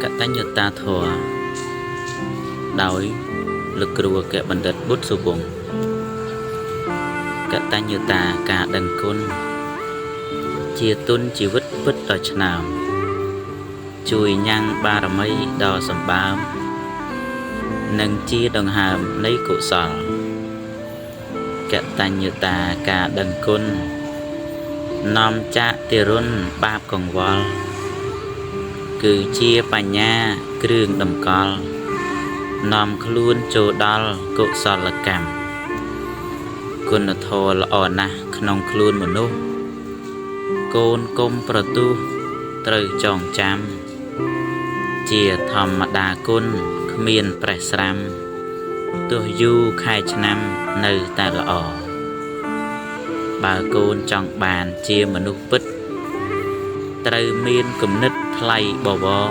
កតញ្ញូតាធម៌ដោយលោកគ្រូអគ្គបណ្ឌិតបុត្រសុវង្សកតញ្ញូតាការដឹងគុណជាទុនជីវិតពិតដ៏ឆ្នើមជួយញ៉ាំងបារមីដ៏សម្បើមនិងជាដង្ហើមនៃកុសលកតញ្ញូតាការដឹងគុណនាំចាកទារុណបាបកង្វល់គឺជាបញ្ញាគ្រឿងតម្កល់នាំខ្លួនចូលដល់កុសលកម្មគុណធម៌ល្អណាស់ក្នុងខ្លួនមនុស្សកូនកុំប្រទូសត្រូវចងចាំជាធម្មតាគុណគ្មានប្រេះស្រាំទោះយូរខែឆ្នាំនៅតែល្អបើកូនចង់បានជាមនុស្សពិតត្រូវមានគំនិតថ្លៃបវរ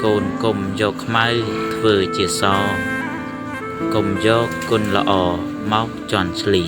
កូនកុំយកខ្មៅធ្វើជាសកុំយកគុណល្អមកជន់ឈ្លី